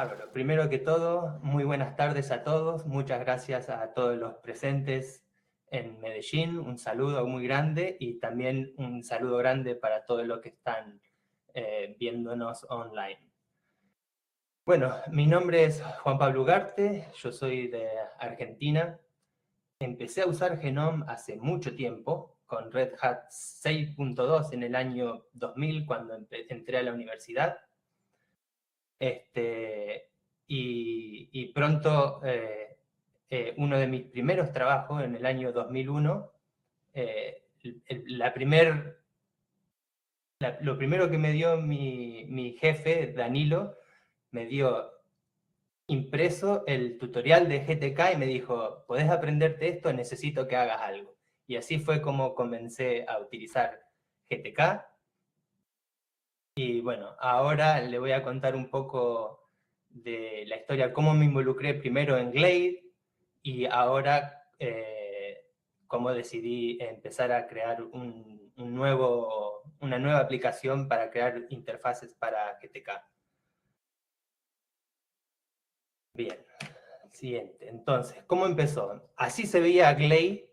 Bárbaro. Primero que todo, muy buenas tardes a todos. Muchas gracias a todos los presentes en Medellín. Un saludo muy grande y también un saludo grande para todos los que están viéndonos online. Bueno, mi nombre es Juan Pablo Ugarte, yo soy de Argentina. Empecé a usar Genome hace mucho tiempo, con Red Hat 6.2 en el año 2000, cuando entré a la universidad. Y pronto, uno de mis primeros trabajos en el año 2001, lo primero que me dio mi jefe, Danilo, me dio impreso el tutorial de GTK y me dijo, ¿podés aprenderte esto? Necesito que hagas algo. Y así fue como comencé a utilizar GTK. Y bueno, ahora le voy a contar un poco de la historia, cómo me involucré primero en Glade y ahora cómo decidí empezar a crear una nueva aplicación para crear interfaces para GTK. Bien, siguiente. Entonces, ¿cómo empezó? Así se veía Glade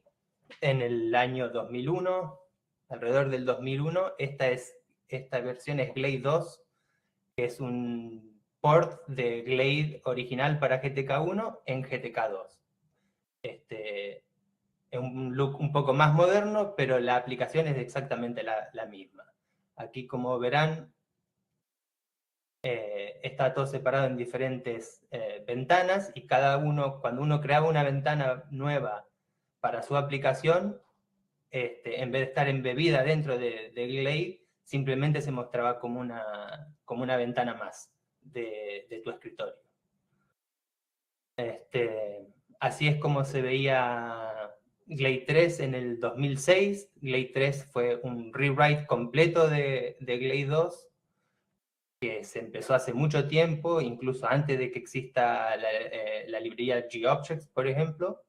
en el año 2001, alrededor del 2001. Esta versión es Glade 2, que es un port de Glade original para GTK1 en GTK2. Es un look un poco más moderno, pero la aplicación es exactamente la misma. Aquí, como verán, está todo separado en diferentes ventanas y cada uno, cuando uno creaba una ventana nueva para su aplicación, en vez de estar embebida dentro de Glade, simplemente se mostraba como una ventana más de tu escritorio. Así es como se veía Glade 3 en el 2006. Glade 3 fue un rewrite completo de Glade 2, que se empezó hace mucho tiempo, incluso antes de que exista la librería GObjects, por ejemplo.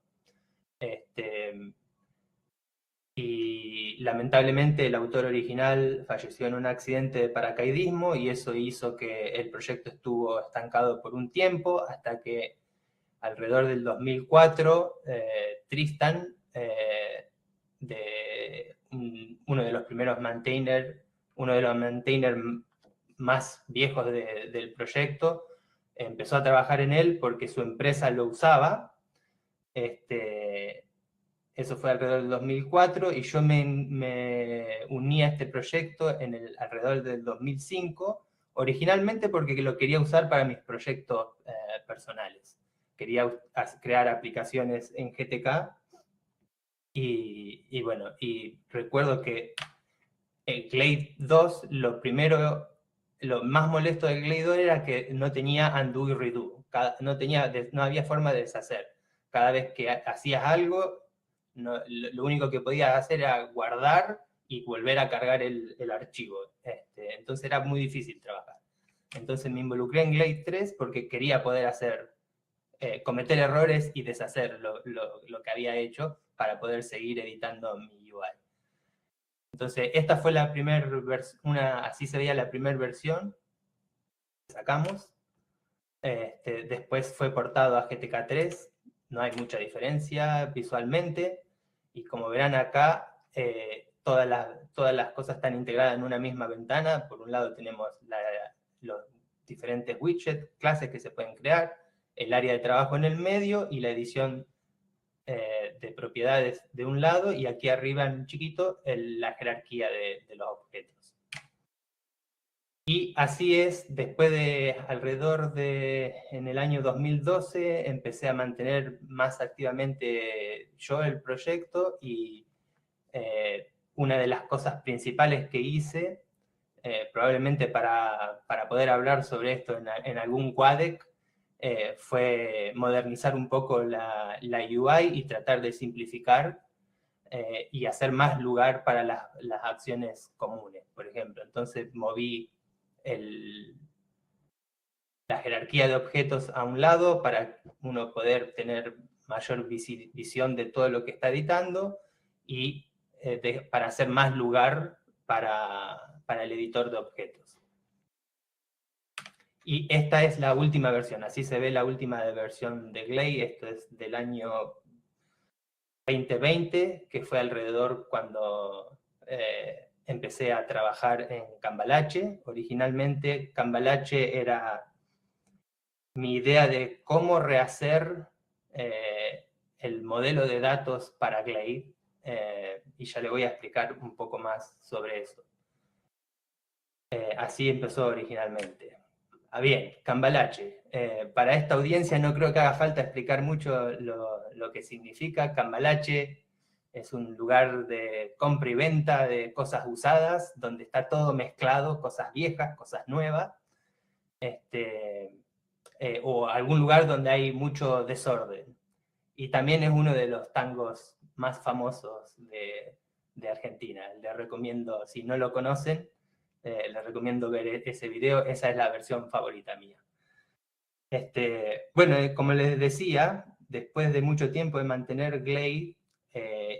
Y lamentablemente el autor original falleció en un accidente de paracaidismo y eso hizo que el proyecto estuvo estancado por un tiempo, hasta que alrededor del 2004, Tristan, uno de los primeros maintainers, uno de los maintainers más viejos del proyecto, empezó a trabajar en él porque su empresa lo usaba. Eso fue alrededor del 2004 y yo me uní a este proyecto alrededor del 2005, originalmente porque lo quería usar para mis proyectos personales. Quería crear aplicaciones en GTK y bueno, y recuerdo que en Glade 2 lo más molesto de Glade 2 era que no tenía undo y redo, no había forma de deshacer. Cada vez que hacías algo, lo único que podías hacer era guardar y volver a cargar el archivo. Entonces era muy difícil trabajar. Entonces me involucré en Glade 3 porque quería poder cometer errores y deshacer lo que había hecho para poder seguir editando mi UI. Entonces esta fue la primera versión, así se veía la primera versión que sacamos. Después fue portado a GTK 3, no hay mucha diferencia visualmente, y como verán acá, todas las cosas están integradas en una misma ventana. Por un lado tenemos los diferentes widgets, clases que se pueden crear, el área de trabajo en el medio y la edición de propiedades de un lado, y aquí arriba en chiquito la jerarquía de los objetos. Y así es, después de en el año 2012, empecé a mantener más activamente yo el proyecto y una de las cosas principales que hice, probablemente para poder hablar sobre esto en algún QADEC, fue modernizar un poco la UI y tratar de simplificar y hacer más lugar para las acciones comunes, por ejemplo. Entonces moví la jerarquía de objetos a un lado para uno poder tener mayor visión de todo lo que está editando y para hacer más lugar para el editor de objetos. Y esta es la última versión, así se ve la última versión de Glade. Esto es del año 2020, que fue alrededor cuando empecé a trabajar en Cambalache. Originalmente Cambalache era mi idea de cómo rehacer el modelo de datos para Glade, y ya le voy a explicar un poco más sobre eso. Así empezó originalmente. Bien, Cambalache. Para esta audiencia no creo que haga falta explicar mucho lo que significa. Cambalache es un lugar de compra y venta de cosas usadas, donde está todo mezclado, cosas viejas, cosas nuevas, o algún lugar donde hay mucho desorden. Y también es uno de los tangos más famosos de Argentina. Les recomiendo, si no lo conocen, les recomiendo ver ese video. Esa es la versión favorita mía. Bueno, como les decía, después de mucho tiempo de mantener Glade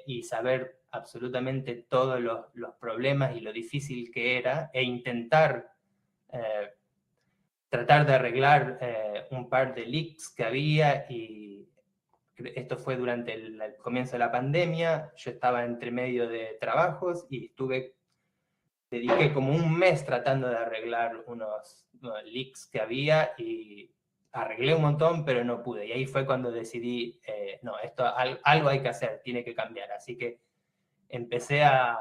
y saber absolutamente todos los problemas y lo difícil que era, e intentar tratar de arreglar un par de leaks que había, y esto fue durante el comienzo de la pandemia. Yo estaba entre medio de trabajos y dediqué como un mes tratando de arreglar unos leaks que había, y arreglé un montón, pero no pude. Y ahí fue cuando decidí, no, algo hay que hacer, tiene que cambiar. Así que empecé a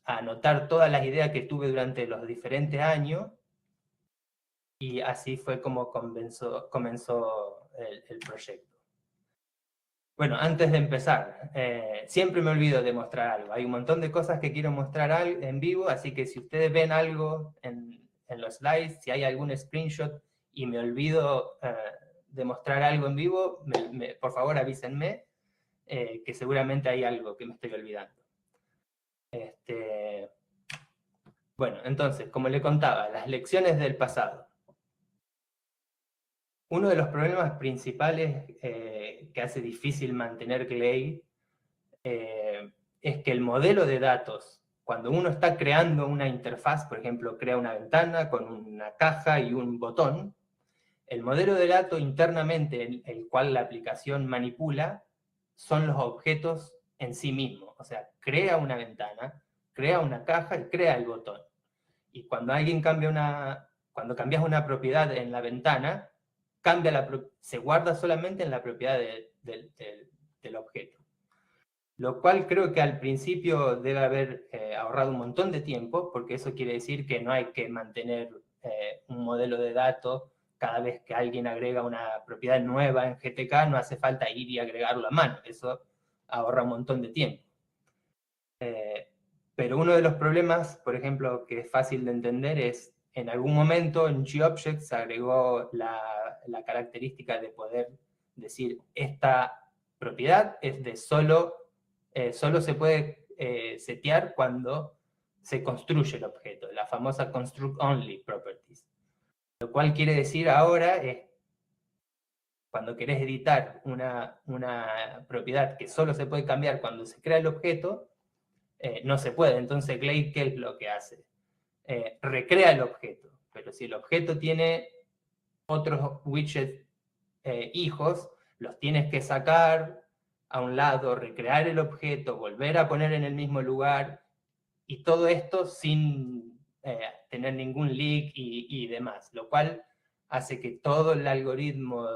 anotar todas las ideas que tuve durante los diferentes años, y así fue como comenzó el proyecto. Bueno, antes de empezar, siempre me olvido de mostrar algo. Hay un montón de cosas que quiero mostrar en vivo, así que si ustedes ven algo en los slides, si hay algún screenshot y me olvido de mostrar algo en vivo, por favor avísenme, que seguramente hay algo que me estoy olvidando. Bueno, entonces, como le contaba, las lecciones del pasado. Uno de los problemas principales que hace difícil mantener Glade es que el modelo de datos, cuando uno está creando una interfaz, por ejemplo, crea una ventana con una caja y un botón, el modelo de datos internamente, el cual la aplicación manipula, son los objetos en sí mismos. O sea, crea una ventana, crea una caja y crea el botón. Y cuando cuando cambias una propiedad en la ventana, se guarda solamente en la propiedad del objeto. Lo cual creo que al principio debe haber ahorrado un montón de tiempo, porque eso quiere decir que no hay que mantener un modelo de datos cada vez que alguien agrega una propiedad nueva en GTK. No hace falta ir y agregarlo a mano, eso ahorra un montón de tiempo. Pero uno de los problemas, por ejemplo, que es fácil de entender, es en algún momento en GObjects se agregó la característica de poder decir: esta propiedad es de solo se puede setear cuando se construye el objeto, la famosa construct only properties. Lo cual quiere decir ahora es, cuando querés editar una propiedad que solo se puede cambiar cuando se crea el objeto, no se puede. Entonces Glade, ¿qué es lo que hace? Recrea el objeto, pero si el objeto tiene otros widgets hijos, los tienes que sacar a un lado, recrear el objeto, volver a poner en el mismo lugar, y todo esto sin tener ningún leak y demás, lo cual hace que todo el algoritmo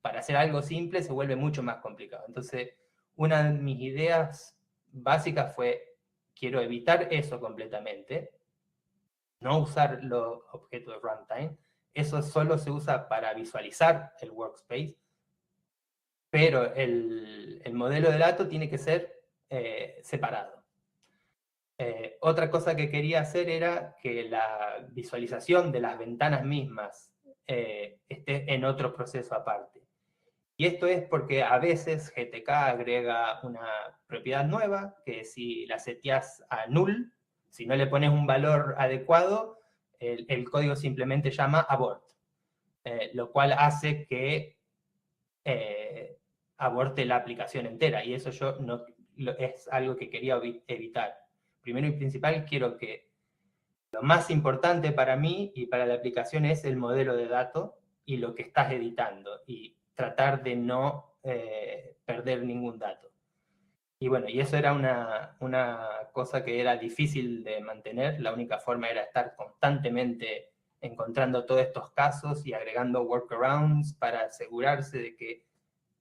para hacer algo simple se vuelve mucho más complicado. Entonces, una de mis ideas básicas fue: quiero evitar eso completamente, no usar los objetos de runtime. Eso solo se usa para visualizar el workspace, pero el modelo de datos tiene que ser separado. Otra cosa que quería hacer era que la visualización de las ventanas mismas esté en otro proceso aparte. Y esto es porque a veces GTK agrega una propiedad nueva que, si la seteas a null, si no le pones un valor adecuado, el código simplemente llama abort, lo cual hace que aborte la aplicación entera, y eso yo es algo que quería evitar. Primero y principal, quiero que Lo más importante para mí y para la aplicación es el modelo de datos y lo que estás editando, y tratar de no perder ningún dato. Y bueno, y eso era una cosa que era difícil de mantener. La única forma era estar constantemente encontrando todos estos casos y agregando workarounds para asegurarse de que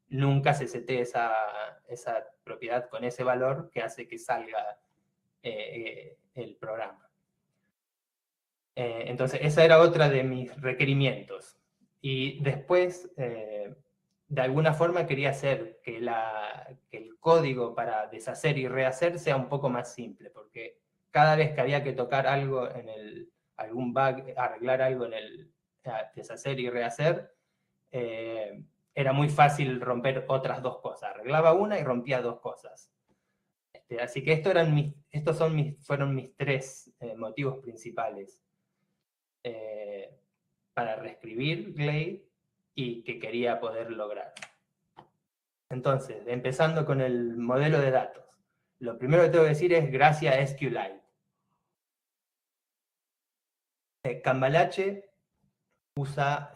nunca se setee esa propiedad con ese valor que hace que salga el programa. Entonces, esa era otra de mis requerimientos. Y después, de alguna forma quería hacer que el código para deshacer y rehacer sea un poco más simple, porque cada vez que había que tocar algo algún bug, arreglar algo en el deshacer y rehacer, era muy fácil romper otras dos cosas. Arreglaba una y rompía dos cosas. Así que fueron mis tres motivos principales para reescribir Glade y que quería poder lograr. Entonces, empezando con el modelo de datos. Lo primero que tengo que decir es gracias a SQLite. Cambalache usa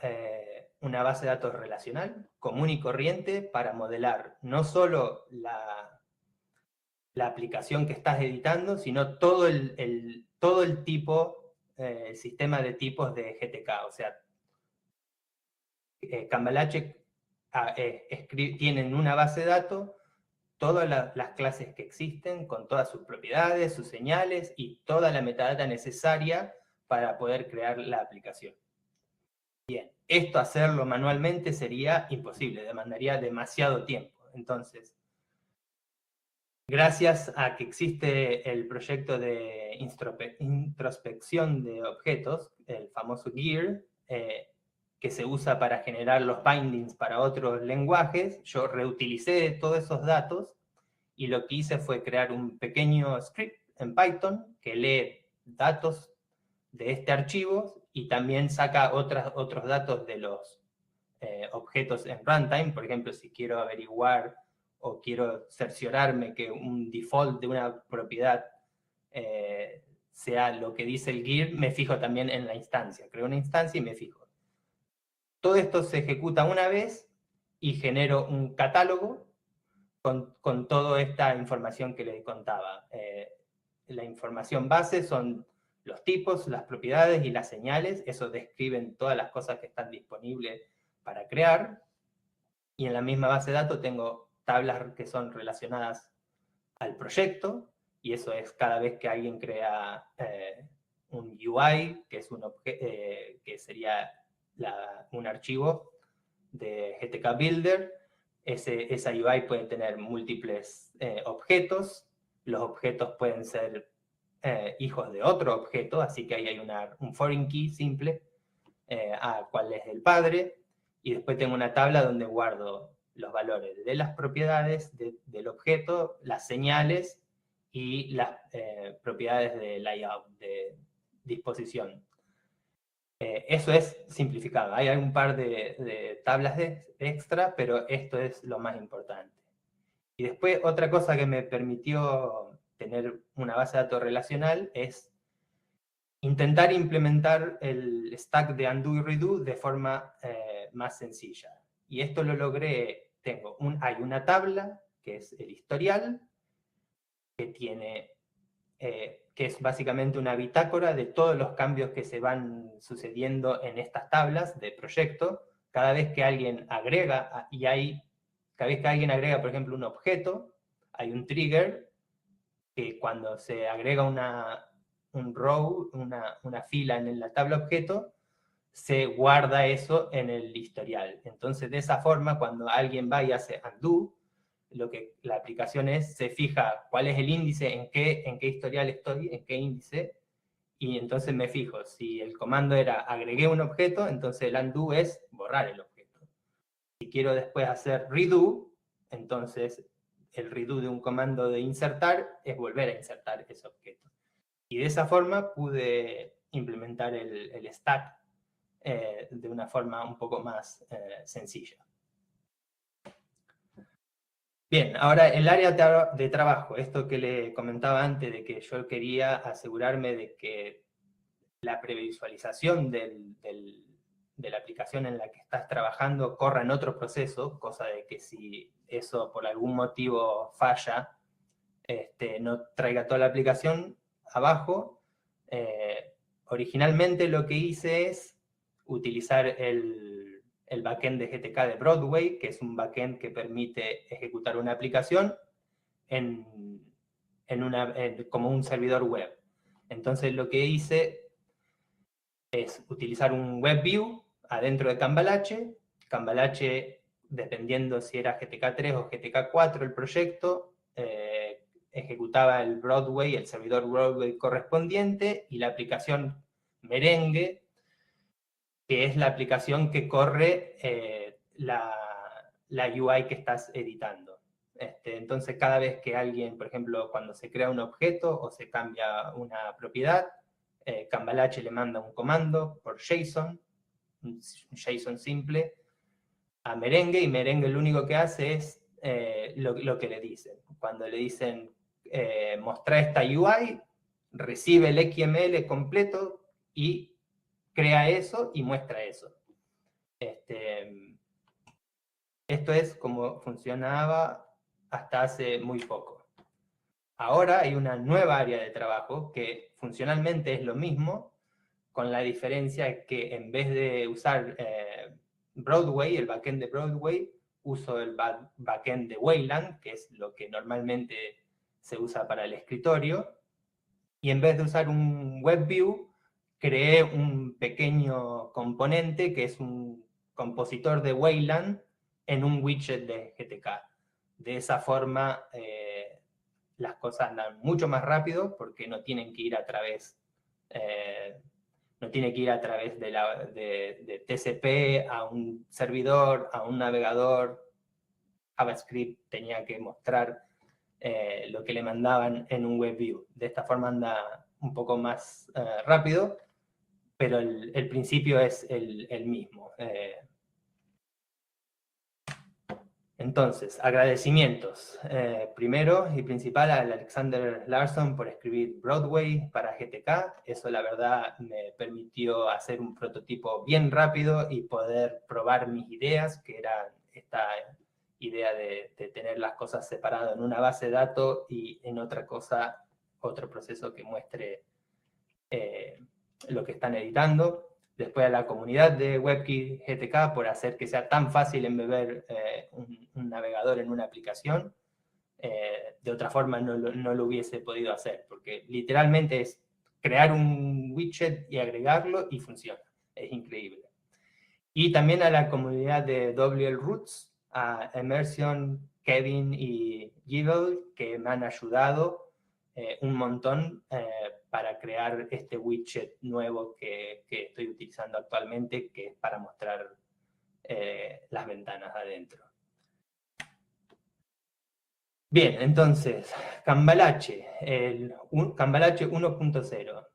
una base de datos relacional común y corriente para modelar no solo la aplicación que estás editando, sino todo el tipo, el sistema de tipos de GTK. O sea, Cambalache tienen una base de datos todas las clases que existen, con todas sus propiedades, sus señales y toda la metadata necesaria para poder crear la aplicación. Bien, esto hacerlo manualmente sería imposible, demandaría demasiado tiempo. Entonces, gracias a que existe el proyecto de introspección de objetos, el famoso GEAR, que se usa para generar los bindings para otros lenguajes, yo reutilicé todos esos datos y lo que hice fue crear un pequeño script en Python que lee datos de este archivo y también saca otros datos de los objetos en runtime. Por ejemplo, si quiero averiguar o quiero cerciorarme que un default de una propiedad sea lo que dice el GEAR, me fijo también en la instancia. Creo una instancia y me fijo. Todo esto se ejecuta una vez y genero un catálogo con toda esta información que les contaba. La información base son los tipos, las propiedades y las señales. Eso describen todas las cosas que están disponibles para crear. Y en la misma base de datos tengo tablas que son relacionadas al proyecto, y eso es cada vez que alguien crea un UI, que es que sería un archivo de GTK Builder. Esa UI puede tener múltiples objetos. Los objetos pueden ser hijos de otro objeto, así que ahí hay un foreign key simple a cuál es el padre, y después tengo una tabla donde guardo los valores de las propiedades del objeto, las señales y las propiedades de layout, de disposición. Eso es simplificado. Hay un par de tablas extra, pero esto es lo más importante. Y después otra cosa que me permitió tener una base de datos relacional es intentar implementar el stack de undo y redo de forma más sencilla. Y esto lo logré, hay una tabla que es el historial, que tiene que es básicamente una bitácora de todos los cambios que se van sucediendo en estas tablas de proyecto. Cada vez que alguien agrega, cada vez que alguien agrega, por ejemplo, un objeto, hay un trigger que cuando se agrega un row, una fila en la tabla objeto, se guarda eso en el historial. Entonces, de esa forma, cuando alguien va y hace undo, lo que la aplicación se fija cuál es el índice, en qué historial estoy, en qué índice, y entonces me fijo, si el comando era agregué un objeto, entonces el undo es borrar el objeto. Si quiero después hacer redo, entonces el redo de un comando de insertar es volver a insertar ese objeto. Y de esa forma pude implementar el stack de una forma un poco más sencilla. Bien, ahora el área de trabajo, esto que le comentaba antes, de que yo quería asegurarme de que la previsualización de la aplicación en la que estás trabajando corra en otro proceso, cosa de que si eso por algún motivo falla, no traiga toda la aplicación abajo. Originalmente lo que hice es utilizar el backend de GTK de Broadway, que es un backend que permite ejecutar una aplicación como un servidor web. Entonces lo que hice es utilizar un WebView adentro de Cambalache. Cambalache, dependiendo si era GTK 3 o GTK 4 el proyecto, ejecutaba el Broadway, el servidor Broadway correspondiente, y la aplicación Merengue, que es la aplicación que corre la UI que estás editando. Entonces, cada vez que alguien, por ejemplo, cuando se crea un objeto o se cambia una propiedad, Cambalache le manda un comando por JSON, un JSON simple, a Merengue, y Merengue lo único que hace es lo que le dicen. Cuando le dicen mostrar esta UI, recibe el XML completo y crea eso y muestra eso. Esto es como funcionaba hasta hace muy poco. Ahora hay una nueva área de trabajo que funcionalmente es lo mismo, con la diferencia que en vez de usar Broadway, el backend de Broadway, uso el backend de Wayland, que es lo que normalmente se usa para el escritorio, y en vez de usar un WebView, creé un pequeño componente que es un compositor de Wayland en un widget de GTK. De esa forma, las cosas andan mucho más rápido porque no tienen que ir a través de TCP a un servidor, a un navegador. JavaScript tenía que mostrar lo que le mandaban en un WebView. De esta forma anda un poco más rápido, pero el principio es el mismo. Entonces, agradecimientos. Primero y principal al Alexander Larsson por escribir Broadway para GTK. Eso la verdad me permitió hacer un prototipo bien rápido y poder probar mis ideas, que era esta idea de tener las cosas separadas en una base de datos y en otra cosa, otro proceso que muestre lo que están editando. Después a la comunidad de WebKit GTK por hacer que sea tan fácil embeber un navegador en una aplicación. De otra forma no lo hubiese podido hacer, porque literalmente es crear un widget y agregarlo y funciona. Es increíble. Y también a la comunidad de WL Roots, a Emerson, Kevin y Givel, que me han ayudado un montón para crear este widget nuevo que estoy utilizando actualmente, que es para mostrar las ventanas adentro. Bien, entonces, Cambalache, Cambalache 1.0.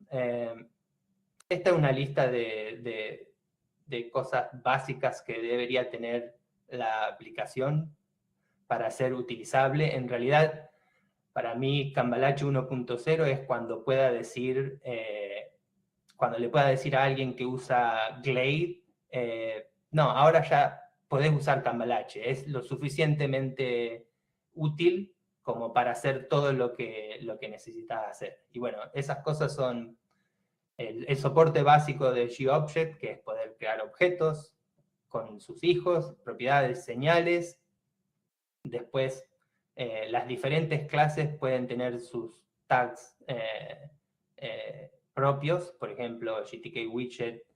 Esta es una lista de cosas básicas que debería tener la aplicación para ser utilizable. En realidad, para mí, Cambalache 1.0 es cuando pueda decir, cuando le pueda decir a alguien que usa Glade, no, ahora ya podés usar Cambalache, es lo suficientemente útil como para hacer todo lo que necesitas hacer. Y bueno, esas cosas son el soporte básico de GObject, que es poder crear objetos con sus hijos, propiedades, señales. Después, las diferentes clases pueden tener sus tags propios. Por ejemplo, GTK Widget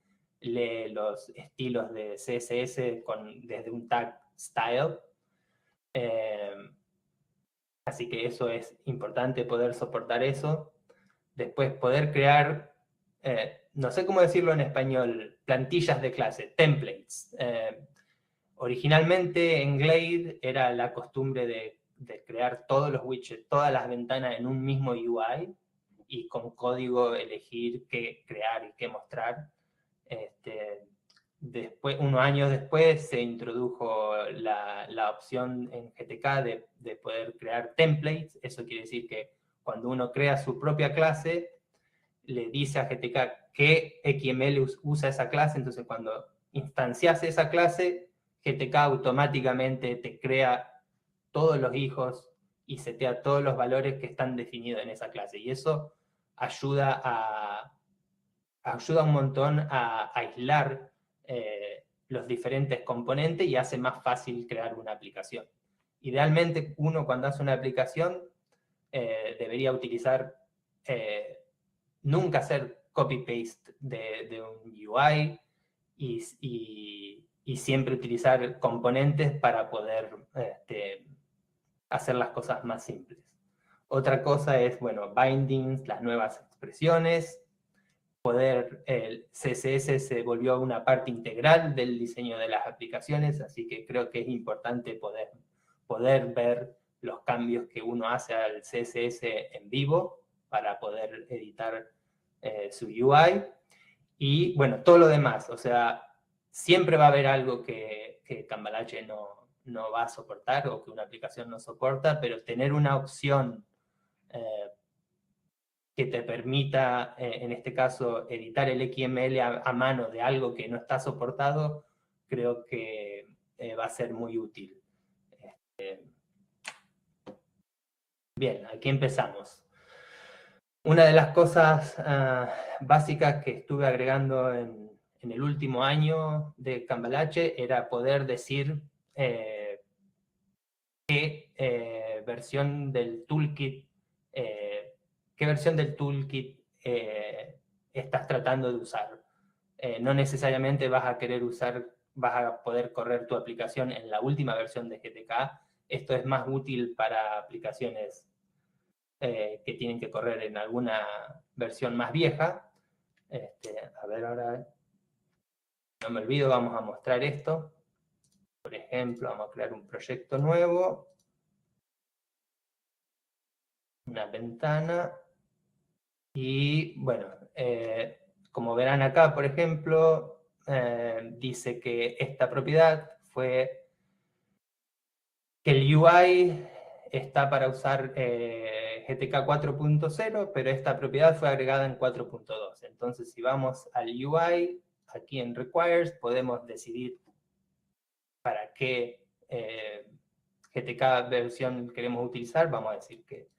lee los estilos de CSS desde un tag style. Así que eso es importante, poder soportar eso. Después, poder crear, no sé cómo decirlo en español, plantillas de clase, templates. Originalmente en Glade era la costumbre de crear todos los widgets, todas las ventanas en un mismo UI y con código elegir qué crear y qué mostrar. Después, unos años después se introdujo la opción en GTK de poder crear templates. Eso quiere decir que cuando uno crea su propia clase, le dice a GTK qué XML usa esa clase, entonces cuando instancias esa clase, GTK automáticamente te crea todos los hijos y setea todos los valores que están definidos en esa clase. Y eso ayuda un montón a aislar los diferentes componentes y hace más fácil crear una aplicación. Idealmente, uno cuando hace una aplicación debería utilizar, nunca hacer copy-paste de un UI y siempre utilizar componentes para poder hacer las cosas más simples. Otra cosa es, bueno, bindings, las nuevas expresiones, el CSS se volvió una parte integral del diseño de las aplicaciones, así que creo que es importante poder ver los cambios que uno hace al CSS en vivo para poder editar su UI. Y bueno, todo lo demás, o sea, siempre va a haber algo que Cambalache no va a soportar o que una aplicación no soporta, pero tener una opción que te permita, en este caso, editar el XML a mano de algo que no está soportado, creo que va a ser muy útil. Bien, aquí empezamos. Una de las cosas básicas que estuve agregando en el último año de Cambalache era poder decir qué versión del toolkit estás tratando de usar. No necesariamente vas a poder correr tu aplicación en la última versión de GTK. Esto es más útil para aplicaciones que tienen que correr en alguna versión más vieja. A ver, ahora no me olvido, vamos a mostrar esto. Por ejemplo, vamos a crear un proyecto nuevo. Una ventana. Y bueno, como verán acá, por ejemplo, dice que esta propiedad fue que el UI está para usar GTK 4.0, pero esta propiedad fue agregada en 4.2. Entonces, si vamos al UI, aquí en Requires, podemos decidir para qué GTK versión queremos utilizar. Vamos a decir que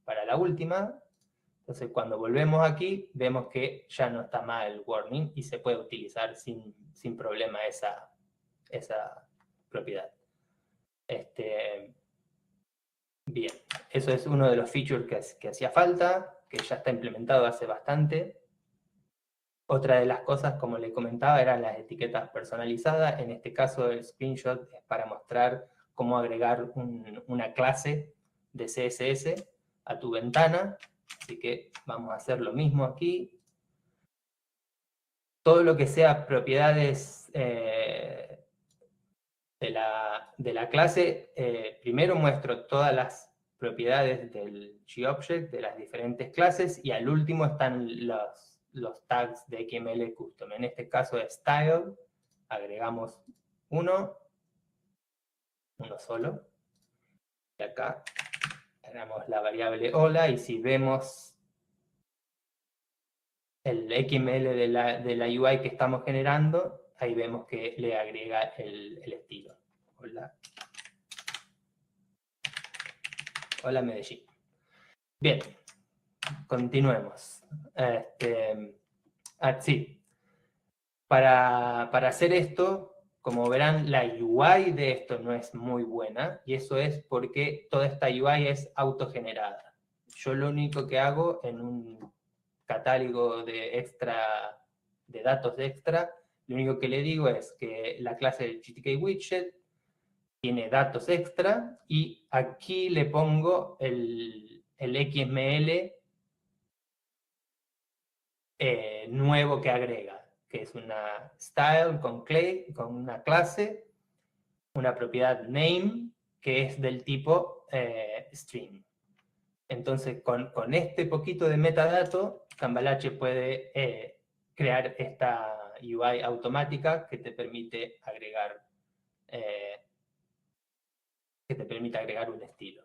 para la última. Entonces, cuando volvemos aquí, vemos que ya no está mal el warning y se puede utilizar sin problema esa propiedad. Bien, eso es uno de los features que hacía falta, que ya está implementado hace bastante. Otra de las cosas, como le comentaba, eran las etiquetas personalizadas. En este caso, el screenshot es para mostrar cómo agregar una clase de CSS a tu ventana. Así que vamos a hacer lo mismo aquí. Todo lo que sea propiedades de la clase, primero muestro todas las propiedades del GObject, de las diferentes clases, y al último están los tags de XML custom. En este caso es style, agregamos uno solo, y acá agregamos la variable hola, y si vemos el XML de la UI que estamos generando, ahí vemos que le agrega el estilo. Hola. Hola Medellín. Bien, continuemos. Sí, para hacer esto, como verán, la UI de esto no es muy buena, y eso es porque toda esta UI es autogenerada. Yo lo único que hago en un catálogo de datos extra, lo único que le digo es que la clase del GTK widget tiene datos extra y aquí le pongo el XML nuevo que agrega, que es una style con una clase, una propiedad name que es del tipo string. Entonces, con este poquito de metadato, Cambalache puede crear esta UI automática que te permite agregar un estilo.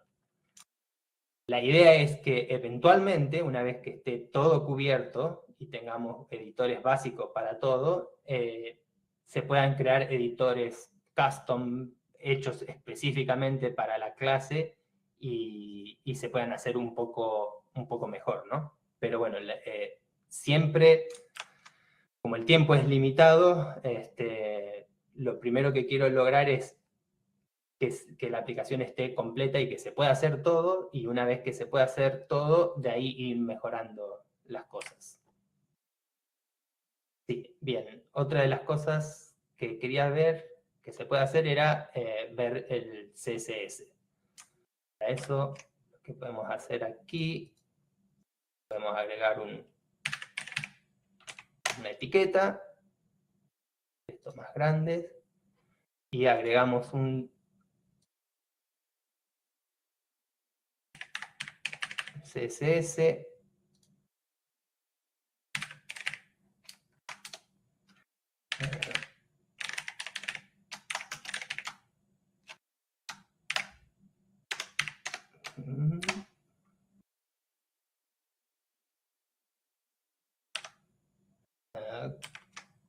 La idea es que eventualmente, una vez que esté todo cubierto y tengamos editores básicos para todo, se puedan crear editores custom hechos específicamente para la clase y se puedan hacer un poco mejor, ¿no? Pero bueno, siempre, como el tiempo es limitado, lo primero que quiero lograr es que la aplicación esté completa y que se pueda hacer todo, y una vez que se pueda hacer todo, de ahí ir mejorando las cosas. Sí, bien. Otra de las cosas que quería ver que se puede hacer era ver el CSS. Para eso, lo que podemos hacer aquí, podemos agregar una etiqueta, esto más grande, y agregamos un CSS.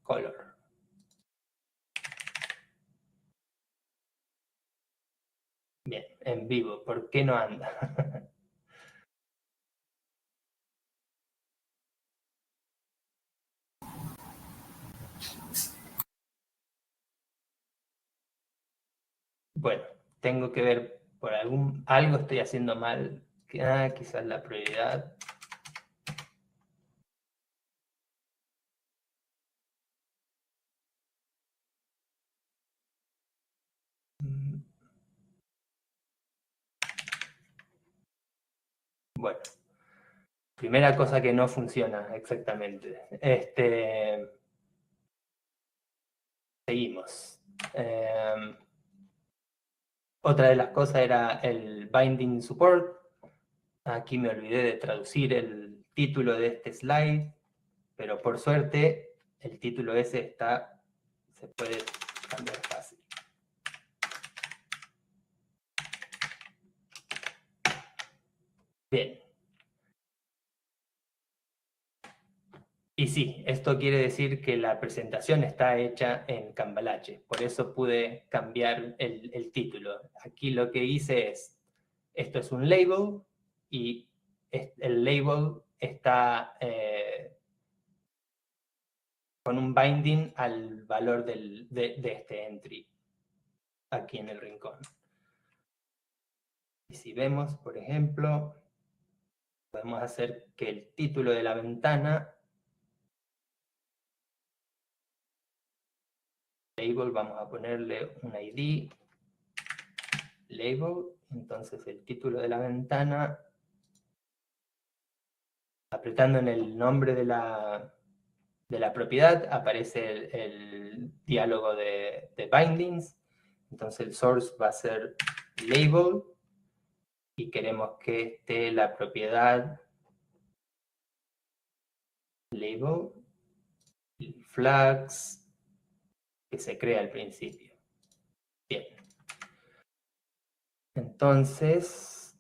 Color. Bien, en vivo, ¿por qué no anda? Bueno, tengo que ver por algo estoy haciendo mal. Quizás la prioridad. Bueno, primera cosa que no funciona exactamente. Seguimos. Otra de las cosas era el binding support. Aquí me olvidé de traducir el título de este slide, pero por suerte el título ese se puede cambiar fácil. Bien. Y sí, esto quiere decir que la presentación está hecha en Cambalache, por eso pude cambiar el título. Aquí lo que hice es, esto es un label y el label está con un binding al valor de este entry aquí en el rincón. Y si vemos, por ejemplo, podemos hacer que el título de la ventana, label, vamos a ponerle un ID, label, entonces el título de la ventana, apretando en el nombre de la propiedad, aparece el diálogo de bindings, entonces el source va a ser label, y queremos que esté la propiedad label, flags, que se crea al principio. Bien. Entonces,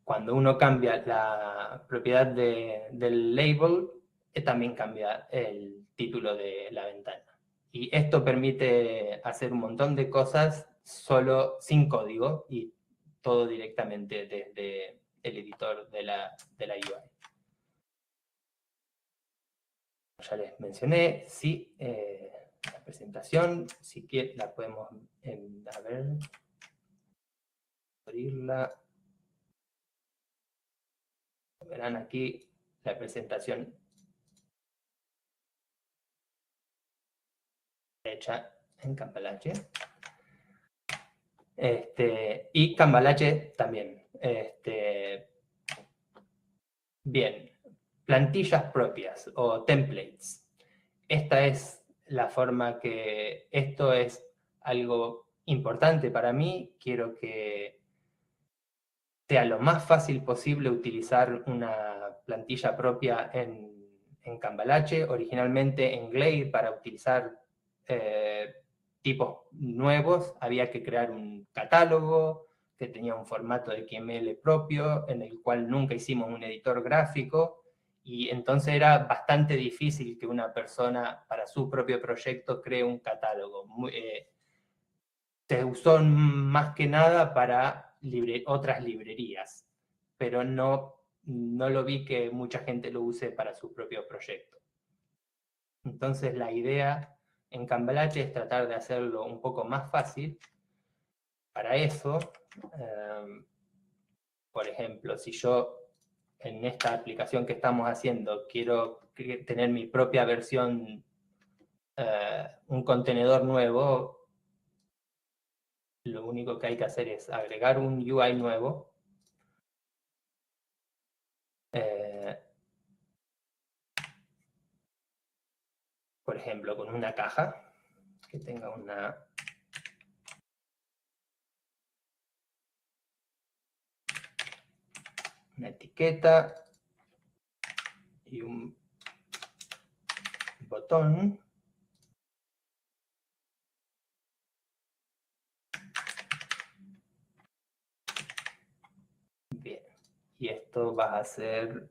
cuando uno cambia la propiedad del label, también cambia el título de la ventana. Y esto permite hacer un montón de cosas solo sin código y todo directamente desde el editor de la UI. Ya les mencioné, sí, la presentación, si quieren, la podemos, a ver, abrirla. Verán aquí la presentación hecha en Cambalache. Y Cambalache también. Bien, plantillas propias o templates. Esta es la forma que esto es algo importante para mí. Quiero que sea lo más fácil posible utilizar una plantilla propia en en Cambalache, originalmente en Glade, para utilizar tipos nuevos, había que crear un catálogo que tenía un formato de XML propio, en el cual nunca hicimos un editor gráfico, y entonces era bastante difícil que una persona para su propio proyecto cree un catálogo. Se usó más que nada para otras librerías, pero no lo vi que mucha gente lo use para su propio proyecto. Entonces la idea en Cambalache es tratar de hacerlo un poco más fácil. Para eso, por ejemplo, si yo en esta aplicación que estamos haciendo quiero tener mi propia versión, un contenedor nuevo, lo único que hay que hacer es agregar un UI nuevo. Por ejemplo, con una caja que tenga una etiqueta y un botón. Bien, y esto va a ser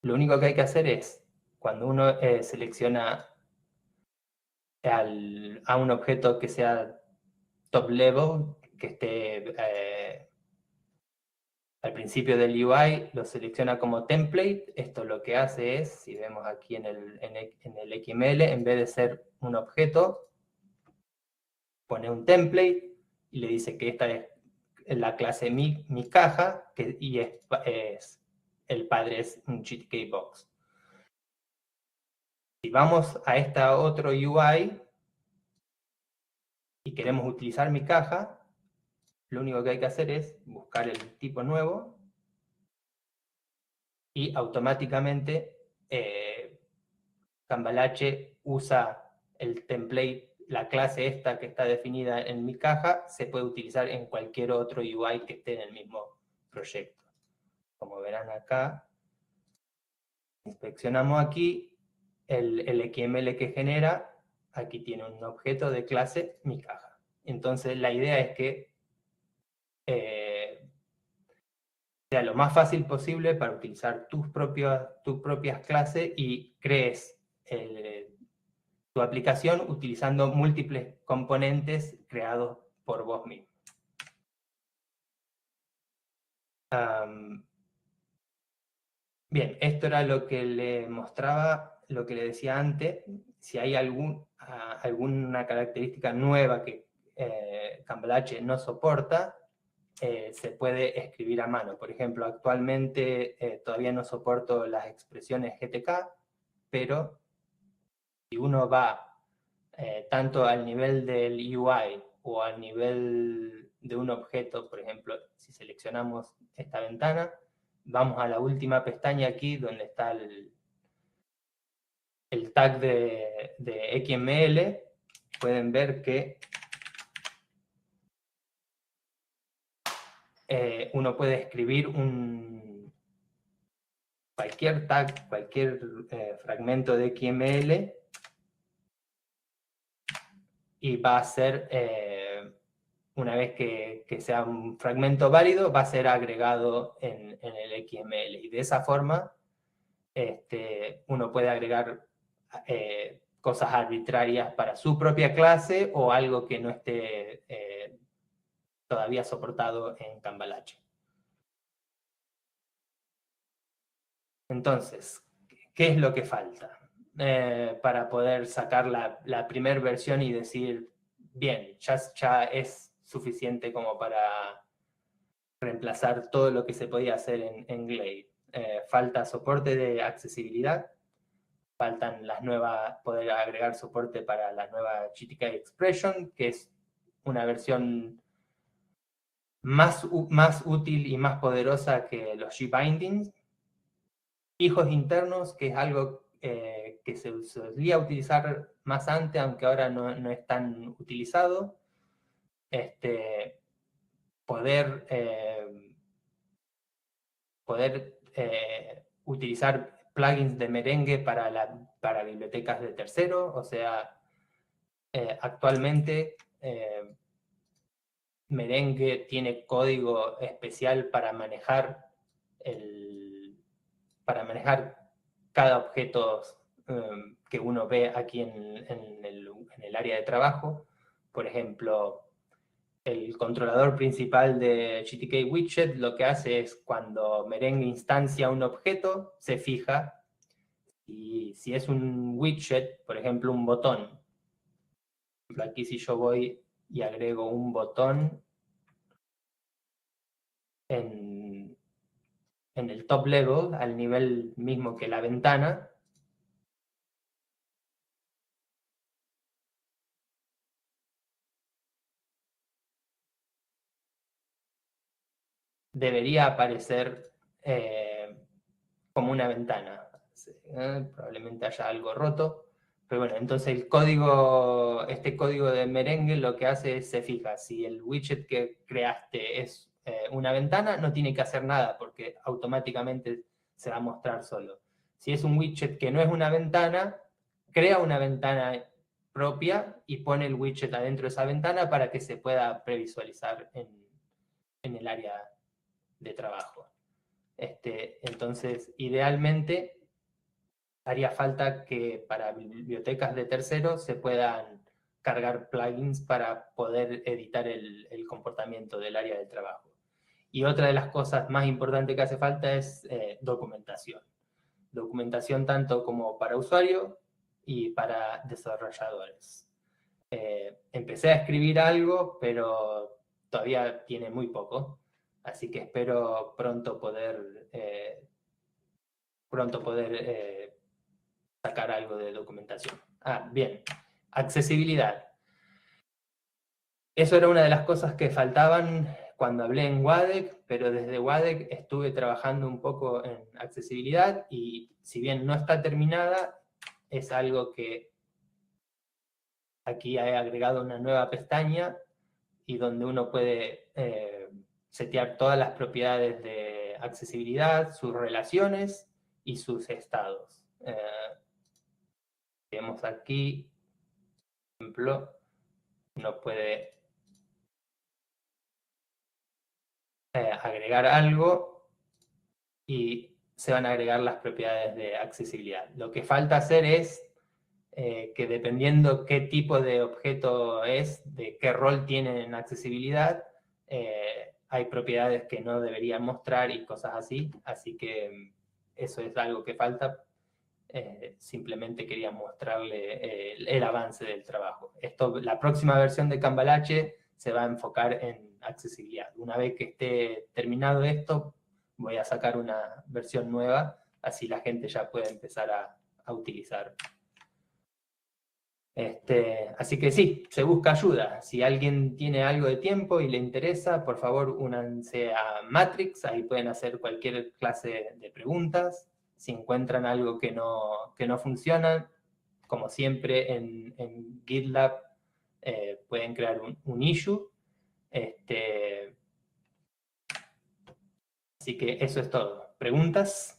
lo único que hay que hacer es, cuando uno selecciona a un objeto que sea top level, que esté al principio del UI, lo selecciona como template. Esto lo que hace es, si vemos aquí en el XML, en vez de ser un objeto, pone un template y le dice que esta es la clase mi caja, y el padre es un GTK box. Si vamos a esta otro UI y queremos utilizar mi caja, lo único que hay que hacer es buscar el tipo nuevo y automáticamente Cambalache usa el template, la clase esta que está definida en mi caja, se puede utilizar en cualquier otro UI que esté en el mismo proyecto. Como verán acá, inspeccionamos aquí el XML que genera, aquí tiene un objeto de clase mi caja. Entonces la idea es que sea lo más fácil posible para utilizar tus propias clases y crees tu aplicación utilizando múltiples componentes creados por vos mismo. Bien, esto era lo que le mostraba, lo que le decía antes. Si hay alguna característica nueva que Cambalache no soporta, se puede escribir a mano. Por ejemplo, actualmente todavía no soporto las expresiones GTK, pero si uno va tanto al nivel del UI o al nivel de un objeto, por ejemplo, si seleccionamos esta ventana, vamos a la última pestaña aquí donde está el tag de XML, pueden ver que uno puede escribir cualquier tag, cualquier fragmento de XML y va a ser, una vez que sea un fragmento válido, va a ser agregado en el XML. Y de esa forma uno puede agregar cosas arbitrarias para su propia clase o algo que no esté todavía soportado en Cambalache. Entonces, ¿qué es lo que falta para poder sacar la primera versión y decir, bien, ya es suficiente como para reemplazar todo lo que se podía hacer en Glade? Falta soporte de accesibilidad, faltan poder agregar soporte para la nueva GTK Expression, que es una versión más útil y más poderosa que los G-Bindings. Fijos internos, que es algo que se solía utilizar más antes, aunque ahora no es tan utilizado. Poder poder utilizar plugins de Merengue para bibliotecas de tercero. O sea, actualmente Merengue tiene código especial para manejar cada objeto que uno ve aquí en el área de trabajo. Por ejemplo, el controlador principal de GTK Widget lo que hace es cuando Merengue instancia un objeto, se fija, y si es un widget, por ejemplo un botón, aquí si yo voy y agrego un botón en el top level, al nivel mismo que la ventana, debería aparecer como una ventana. Probablemente haya algo roto. Pero bueno, entonces este código de Merengue lo que hace es se fija. Si el widget que creaste es una ventana, no tiene que hacer nada porque automáticamente se va a mostrar solo. Si es un widget que no es una ventana, crea una ventana propia y pone el widget adentro de esa ventana para que se pueda previsualizar en el área de trabajo. Entonces, idealmente, haría falta que para bibliotecas de terceros se puedan cargar plugins para poder editar el comportamiento del área de trabajo. Y otra de las cosas más importantes que hace falta es documentación. Documentación tanto como para usuario y para desarrolladores. Empecé a escribir algo, pero todavía tiene muy poco. Así que espero pronto poder sacar algo de documentación. Bien. Accesibilidad. Eso era una de las cosas que faltaban cuando hablé en WADEC, pero desde WADEC estuve trabajando un poco en accesibilidad y si bien no está terminada, es algo que aquí he agregado una nueva pestaña y donde uno puede setear todas las propiedades de accesibilidad, sus relaciones y sus estados. Tenemos aquí, por ejemplo, uno puede agregar algo y se van a agregar las propiedades de accesibilidad. Lo que falta hacer es que dependiendo qué tipo de objeto es, de qué rol tiene en accesibilidad, hay propiedades que no deberían mostrar y cosas así. Así que eso es algo que falta. Simplemente quería mostrarle el avance del trabajo. La próxima versión de Cambalache se va a enfocar en accesibilidad. Una vez que esté terminado esto, voy a sacar una versión nueva, así la gente ya puede empezar a utilizar. Así que sí, se busca ayuda. Si alguien tiene algo de tiempo y le interesa, por favor, únanse a Matrix, ahí pueden hacer cualquier clase de preguntas. Si encuentran algo que no funciona, como siempre en GitLab, pueden crear un issue. Así que eso es todo. ¿Preguntas?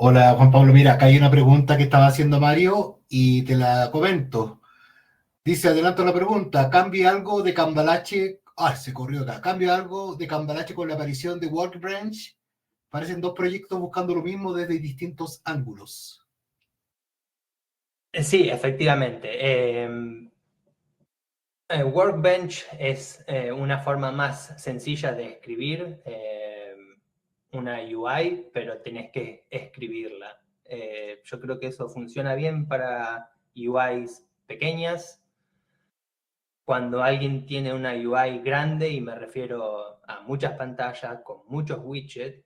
Hola Juan Pablo, mira, acá hay una pregunta que estaba haciendo Mario y te la comento. Dice, adelanto la pregunta, ¿cambia algo de Cambalache? Se corrió acá. ¿Cambia algo de Cambalache con la aparición de Workbench? Parecen dos proyectos buscando lo mismo desde distintos ángulos. Sí, efectivamente. Workbench es una forma más sencilla de escribir una UI, pero tenés que escribirla. Yo creo que eso funciona bien para UIs pequeñas. Cuando alguien tiene una UI grande, y me refiero a muchas pantallas con muchos widgets,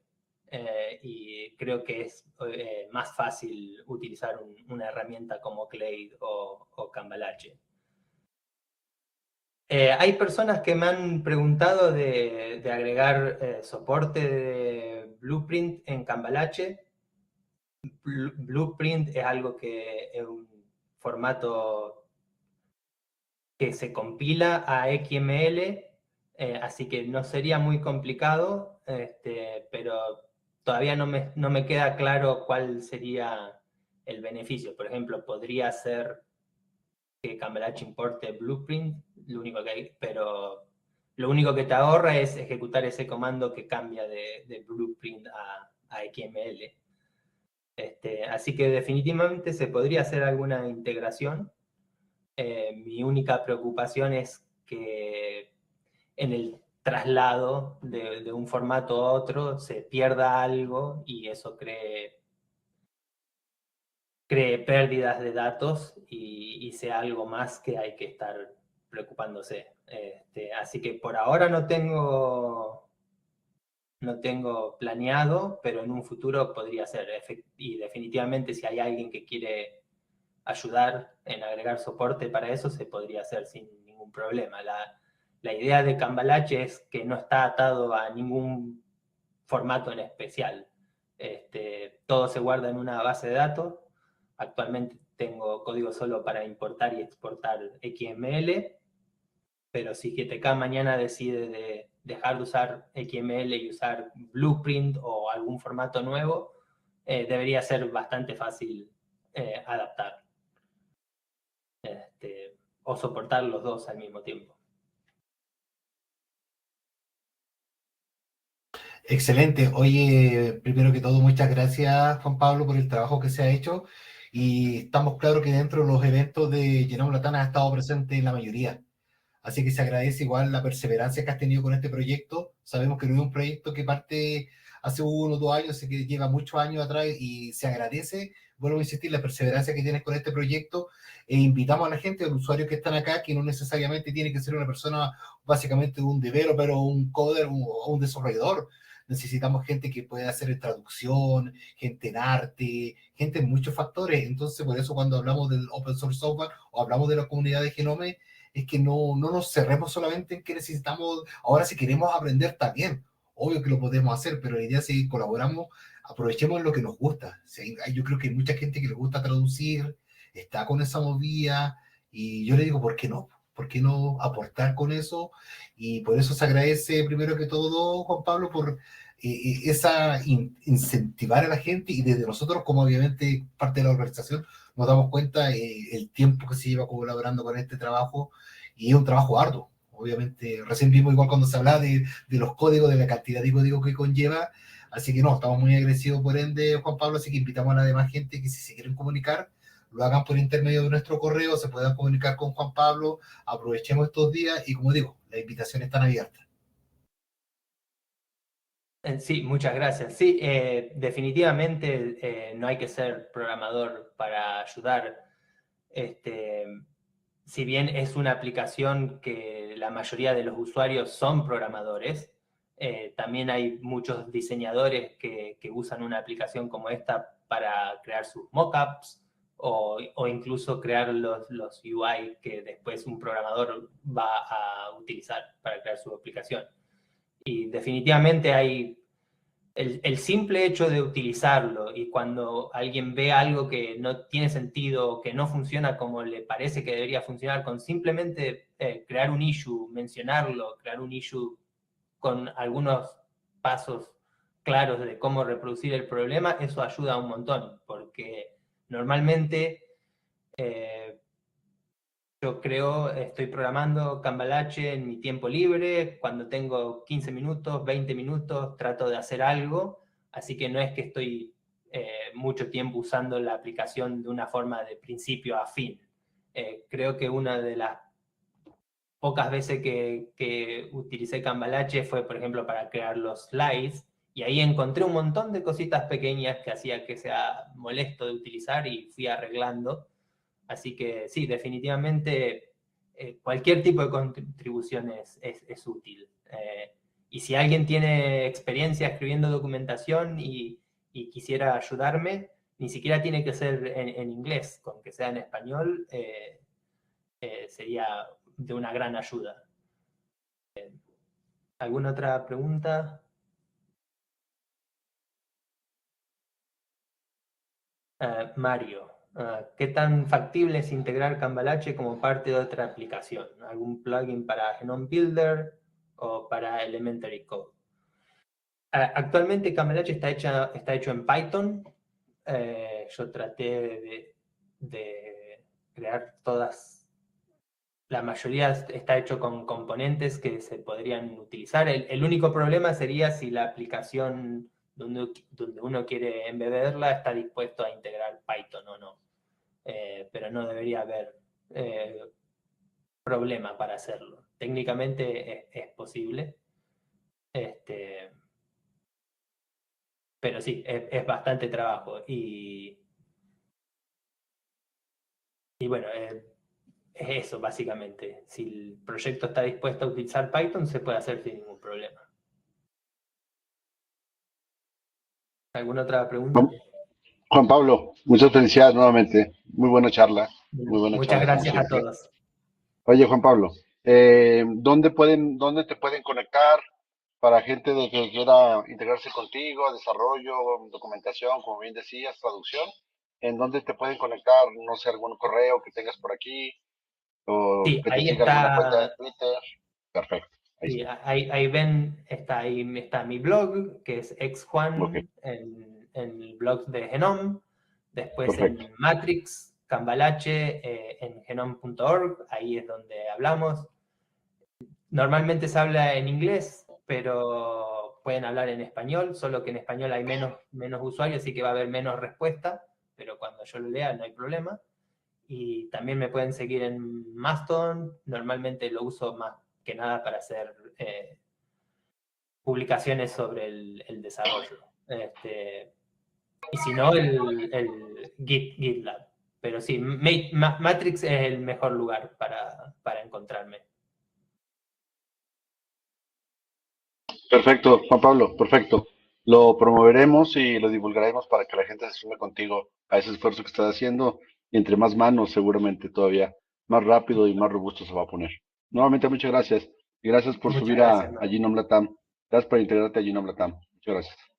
y creo que es más fácil utilizar una herramienta como Clade o Cambalache. Hay personas que me han preguntado de agregar soporte de Blueprint en Cambalache. Blueprint es algo que es un formato que se compila a XML, así que no sería muy complicado, pero todavía no me queda claro cuál sería el beneficio. Por ejemplo, podría ser que Cambalache importe Blueprint, lo único que hay, pero lo único que te ahorra es ejecutar ese comando que cambia de Blueprint a XML. Así que definitivamente se podría hacer alguna integración. Mi única preocupación es que en el traslado de un formato a otro se pierda algo y eso cree pérdidas de datos y sea algo más que hay que estar preocupándose. Así que por ahora no tengo planeado, pero en un futuro podría ser. Y definitivamente si hay alguien que quiere ayudar en agregar soporte para eso, se podría hacer sin ningún problema. La idea de Cambalache es que no está atado a ningún formato en especial. Todo se guarda en una base de datos. Actualmente tengo código solo para importar y exportar XML, pero si GTK mañana decide dejar de usar XML y usar Blueprint o algún formato nuevo, debería ser bastante fácil adaptar o soportar los dos al mismo tiempo. Excelente. Oye, primero que todo, muchas gracias, Juan Pablo, por el trabajo que se ha hecho. Y estamos claros que dentro de los eventos de Llenamos Latana has estado presente en la mayoría. Así que se agradece igual la perseverancia que has tenido con este proyecto. Sabemos que no es un proyecto que parte hace 1 o 2 años, así que lleva muchos años atrás y se agradece, vuelvo a insistir, la perseverancia que tienes con este proyecto. E invitamos a la gente, a los usuarios que están acá, que no necesariamente tiene que ser una persona, básicamente un developer o un coder o un desarrollador. Necesitamos gente que pueda hacer traducción, gente en arte, gente en muchos factores. Entonces, por eso cuando hablamos del open source software o hablamos de la comunidad de Genome, es que no nos cerremos solamente en que necesitamos, ahora si queremos aprender también, obvio que lo podemos hacer, pero la idea es si colaboramos, aprovechemos lo que nos gusta. Yo creo que hay mucha gente que le gusta traducir, está con esa movida, y yo le digo, ¿por qué no? ¿Por qué no aportar con eso? Y por eso se agradece primero que todo, Juan Pablo, por incentivar a la gente, y desde nosotros, como obviamente parte de la organización, nos damos cuenta el tiempo que se lleva colaborando con este trabajo, y es un trabajo arduo. Obviamente, recién vimos igual cuando se habla de los códigos, de la cantidad de códigos que conlleva, así que no, estamos muy agradecidos por ende, Juan Pablo, así que invitamos a la demás gente que si se quieren comunicar, lo hagan por intermedio de nuestro correo, se puedan comunicar con Juan Pablo, aprovechemos estos días y como digo, las invitaciones están abiertas. Sí, muchas gracias. Sí, definitivamente no hay que ser programador para ayudar. Si bien es una aplicación que la mayoría de los usuarios son programadores, también hay muchos diseñadores que usan una aplicación como esta para crear sus mockups o incluso crear los UI que después un programador va a utilizar para crear su aplicación. Y definitivamente hay el simple hecho de utilizarlo y cuando alguien ve algo que no tiene sentido, que no funciona como le parece que debería funcionar, con simplemente crear un issue, mencionarlo, crear un issue con algunos pasos claros de cómo reproducir el problema, eso ayuda un montón, porque normalmente yo estoy programando Cambalache en mi tiempo libre, cuando tengo 15 minutos, 20 minutos, trato de hacer algo, así que no es que estoy mucho tiempo usando la aplicación de una forma de principio a fin. Creo que una de las pocas veces que utilicé Cambalache fue, por ejemplo, para crear los slides, y ahí encontré un montón de cositas pequeñas que hacía que sea molesto de utilizar y fui arreglando. Así que sí, definitivamente cualquier tipo de contribución es útil. Y si alguien tiene experiencia escribiendo documentación y quisiera ayudarme, ni siquiera tiene que ser en inglés, con que sea en español, sería de una gran ayuda. ¿Alguna otra pregunta? Mario, ¿qué tan factible es integrar Cambalache como parte de otra aplicación? ¿Algún plugin para Genome Builder o para Elementary Code? Actualmente Cambalache está hecho en Python. Yo traté de crear todas, la mayoría está hecho con componentes que se podrían utilizar. El único problema sería si la aplicación donde uno quiere embeberla está dispuesto a integrar Python o no. Pero no debería haber problema para hacerlo. Técnicamente es posible. Pero sí, es bastante trabajo. Y bueno, es eso básicamente. Si el proyecto está dispuesto a utilizar Python, se puede hacer sin ningún problema. ¿Alguna otra pregunta? Juan Pablo, muchas felicidades nuevamente. Muy buena charla. Muy buena Muchas charla, como gracias a siempre. todos. Oye, Juan Pablo, ¿dónde te pueden conectar para gente de que quiera integrarse contigo, desarrollo, documentación, como bien decías, traducción? ¿En dónde te pueden conectar? No sé, algún correo que tengas por aquí o Sí, que te ahí siga alguna cuenta de está. Twitter. Perfecto. Ahí Sí, está. ahí ven, ahí está mi blog, que es Ok, exjuan en el blog de Genome. Después perfecto. en Matrix, Cambalache, en genome.org, ahí es donde hablamos. Normalmente se habla en inglés, pero pueden hablar en español, solo que en español hay menos usuarios, así que va a haber menos respuesta, pero cuando yo lo lea no hay problema. Y también me pueden seguir en Mastodon, normalmente lo uso más que nada para hacer publicaciones sobre el desarrollo. Y si no, el GitLab. Pero sí, Matrix es el mejor lugar para encontrarme. Perfecto, Juan Pablo, perfecto. Lo promoveremos y lo divulgaremos para que la gente se sume contigo a ese esfuerzo que estás haciendo y entre más manos seguramente todavía más rápido y más robusto se va a poner. Nuevamente muchas gracias y gracias por Muchas subir gracias, a Mario. Genome Latam. Gracias por integrarte a Genome Latam. Muchas gracias.